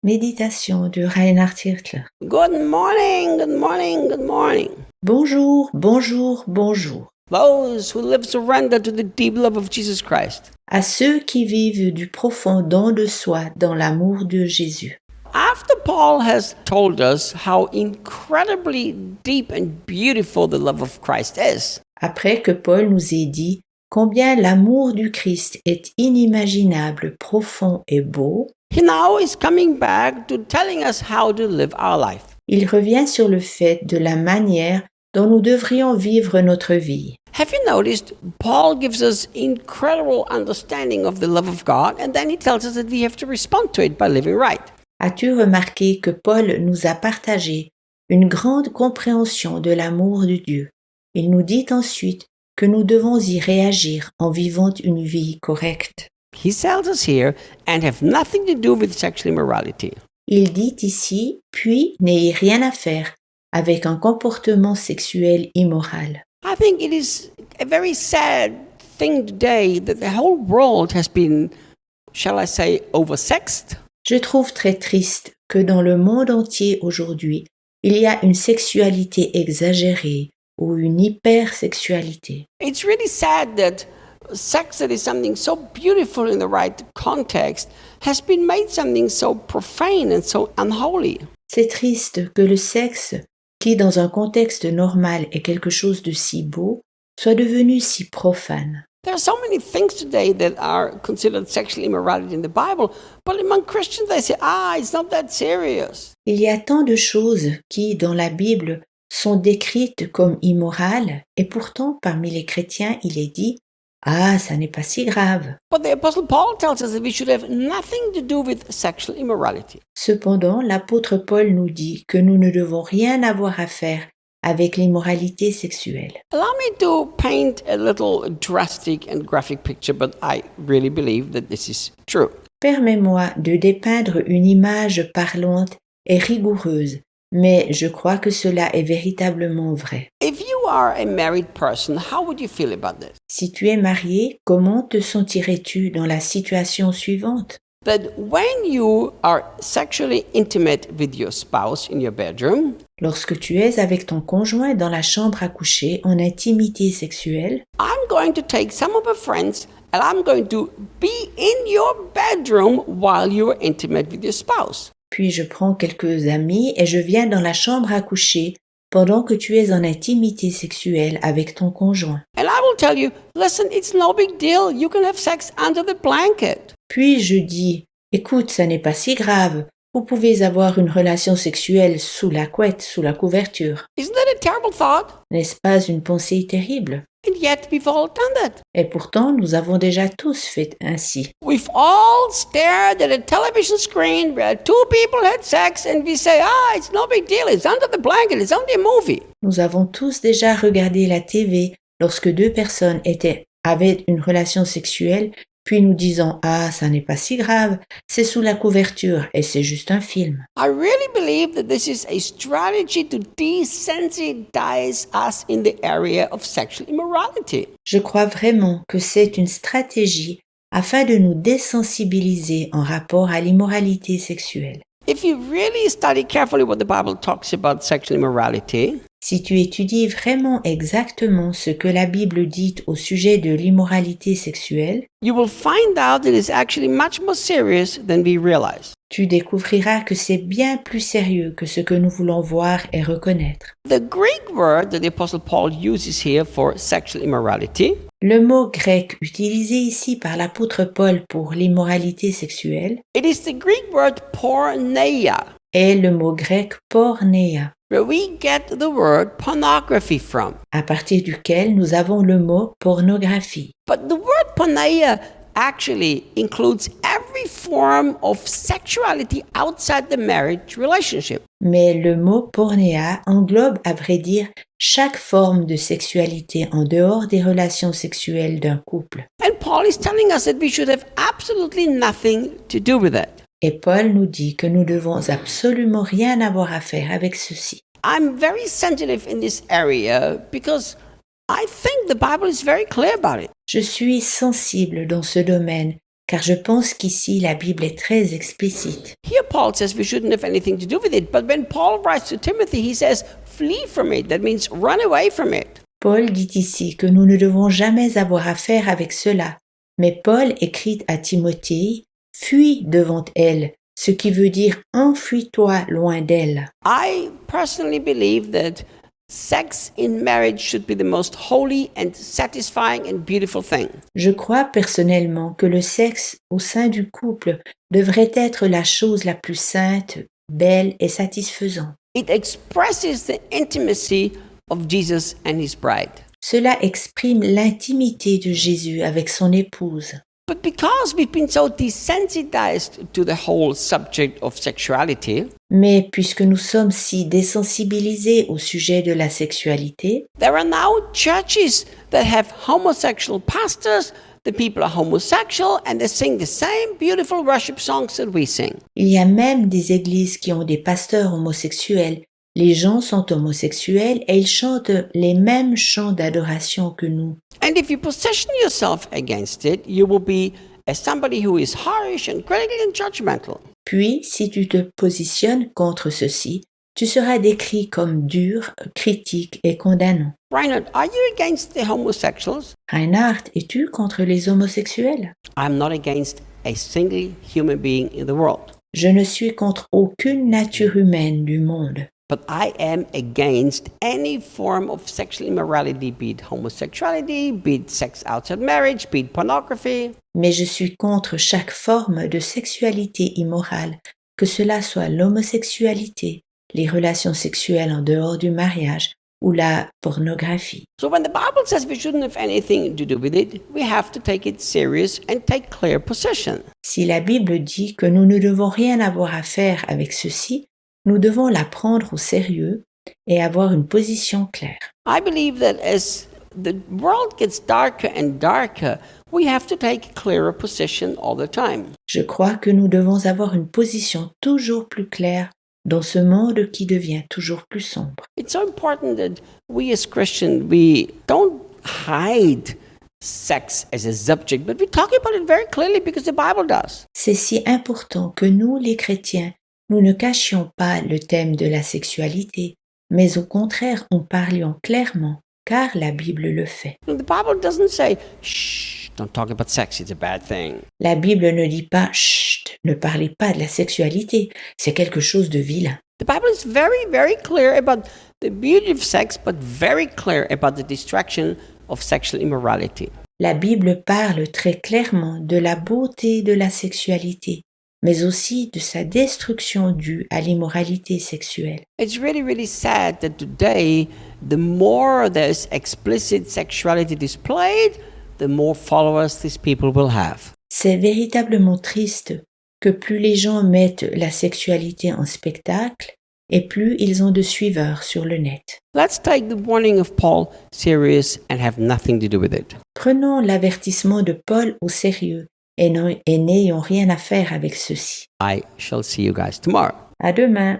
Méditation de Reinhard Hirtler. Good morning, good morning, good morning. Bonjour, bonjour, bonjour. Those who live surrender to the deep love of Jesus Christ. À ceux qui vivent du profond don de soi dans l'amour de Jésus. After Paul has told us how incredibly deep and beautiful the love of Christ is, Après que Paul nous ait dit combien l'amour du Christ est inimaginable, profond et beau, he now is coming back to telling us how to live our life. il revient sur le fait de la manière dont nous devrions vivre notre vie. Have you noticed Paul gives us incredible understanding of the love of God, and then he tells us that we have to respond to it by living right. As-tu remarqué que Paul nous a partagé une grande compréhension de l'amour de Dieu? Il nous dit ensuite que nous devons y réagir en vivant une vie correcte. He tells us here, and have nothing to do with sexual immorality. Il dit ici, puis n'ayez rien à faire avec un comportement sexuel immoral. I think it is a very sad thing today that the whole world has been, shall I say, oversexed. Je trouve très triste que dans le monde entier aujourd'hui, il y a une sexualité exagérée ou une hypersexualité. It's really sad that sex that is something so beautiful in the right context has been made something so profane and so unholy. C'est triste que le sexe, qui dans un contexte normal est quelque chose de si beau, soit devenu si profane. There are so many things today that are considered sexual immorality in the Bible, but among Christians they say, it's not that serious. Il y a tant de choses qui, dans la Bible, sont décrites comme immorales, et pourtant, parmi les chrétiens, il est dit « Ah, ça n'est pas si grave ». But the Apostle Paul tells us that we should have nothing to do with sexual immorality. Cependant, l'apôtre Paul nous dit que nous ne devons rien avoir à faire avec l'immoralité sexuelle. Allow me to paint a little drastic and graphic picture, but I really believe that this is true. Permets-moi de dépeindre une image parlante et rigoureuse, mais je crois que cela est véritablement vrai. If you are a married person, how would you feel about this? Si tu es marié, comment te sentirais-tu dans la situation suivante? That when you are sexually intimate with your spouse in your bedroom, Lorsque tu es avec ton conjoint dans la chambre à coucher en intimité sexuelle, I'm going to take some of my friends and I'm going to be in your bedroom while you are intimate with your spouse. puis je prends quelques amis et je viens dans la chambre à coucher pendant que tu es en intimité sexuelle avec ton conjoint. And I will tell you, listen, it's no big deal. You can have sex under the blanket. Puis je dis, écoute, ça n'est pas si grave, vous pouvez avoir une relation sexuelle sous la couette, sous la couverture. Isn't that a terrible thought? N'est-ce pas une pensée terrible? And yet we've all done that. Et pourtant, nous avons déjà tous fait ainsi. We've all stared at a television screen where two people had sex and we say, it's no big deal. It's under the blanket. It's only a movie. Nous avons tous déjà regardé la TV lorsque deux personnes avaient une relation sexuelle, puis nous disons « Ah, ça n'est pas si grave, c'est sous la couverture et c'est juste un film. » I really believe that this is a strategy to desensitize us in the area of sexual immorality. Je crois vraiment que c'est une stratégie afin de nous désensibiliser en rapport à l'immoralité sexuelle. If you really study carefully what the Bible talks about sexual immorality, Si tu étudies vraiment exactement ce que la Bible dit au sujet de l'immoralité sexuelle, you will find out that it's actually much more serious than we realize. tu découvriras que c'est bien plus sérieux que ce que nous voulons voir et reconnaître. The Greek word that the Apostle Paul uses here for sexual immorality Le mot grec utilisé ici par l'apôtre Paul pour l'immoralité sexuelle it is the Greek word porneia, est le mot grec porneia, where we get the word pornography from. à partir duquel nous avons le mot pornographie. But the word porneia actually includes every form of sexuality outside the marriage relationship. Mais le mot pornéa englobe, à vrai dire, chaque forme de sexualité en dehors des relations sexuelles d'un couple. And Paul is telling us that we should have absolutely nothing to do with it. Et Paul nous dit que nous devons absolument rien avoir à faire avec ceci. I'm very sensitive in this area because I think the Bible is very clear about it. Je suis sensible dans ce domaine car je pense qu'ici la Bible est très explicite. Here, Paul says we shouldn't have anything to do with it. But when Paul writes to Timothy, he says, flee from it. That means run away from it. Paul dit ici que nous ne devons jamais avoir affaire avec cela, mais Paul écrit à Timothée, « Fuis devant elle », ce qui veut dire « enfuis-toi loin d'elle ». I personally believe that sex in marriage should be the most holy and satisfying and beautiful thing. Je crois personnellement que le sexe au sein du couple devrait être la chose la plus sainte, belle et satisfaisante. It expresses the intimacy of Jesus and his bride. Cela exprime l'intimité de Jésus avec son épouse. But because we've been so desensitized to the whole subject of sexuality, Mais puisque nous sommes si désensibilisés au sujet de la sexualité, there are now churches that have homosexual pastors. The people are homosexual and they sing the same beautiful worship songs that we sing. il y a même des églises qui ont des pasteurs homosexuels. Les gens sont homosexuels et ils chantent les mêmes chants d'adoration que nous. And if you position yourself against it, you will be as somebody who is harsh and critical and judgmental. Puis, si tu te positionnes contre ceci, tu seras décrit comme dur, critique et condamnant. Reinhard, are you against the homosexuals? Reinhard, es-tu contre les homosexuels? I'm not against a single human being in the world. Je ne suis contre aucune nature humaine du monde. But I am against any form of sexual immorality, be it homosexuality, be it sex outside marriage, be it pornography. Mais je suis contre chaque forme de sexualité immorale, que cela soit l'homosexualité, les relations sexuelles en dehors du mariage ou la pornographie. So when the Bible says we shouldn't have anything to do with it, we have to take it serious and take clear position. Si la Bible dit que nous ne devons rien avoir à faire avec ceci, nous devons la prendre au sérieux et avoir une position claire. I believe that as the world gets darker and darker, we have to take a clearer position all the time. Je crois que nous devons avoir une position toujours plus claire dans ce monde qui devient toujours plus sombre. It's so important that we as Christians, we don't hide sex as a subject, but we talk about it very clearly because the Bible does. C'est si important que nous, les chrétiens, nous ne cachions pas le thème de la sexualité, mais au contraire en parlions clairement, car la Bible le fait. The Bible doesn't say, shh, don't talk about sex, it's a bad thing. La Bible ne dit pas « Chut, ne parlez pas de la sexualité, c'est quelque chose de vilain ». The Bible is very, very clear about the beauty of sex, but very clear about the distraction of sexual immorality. La Bible parle très clairement de la beauté de la sexualité, mais aussi de sa destruction due à l'immoralité sexuelle. It's really, really sad that today, the more there's explicit sexuality displayed, the more followers these people will have. C'est véritablement triste que plus les gens mettent la sexualité en spectacle et plus ils ont de suiveurs sur le net. Let's take the warning of Paul serious and have nothing to do with it. Prenons l'avertissement de Paul au sérieux et n'ayons rien à faire avec ceci. I shall see you guys tomorrow. À demain.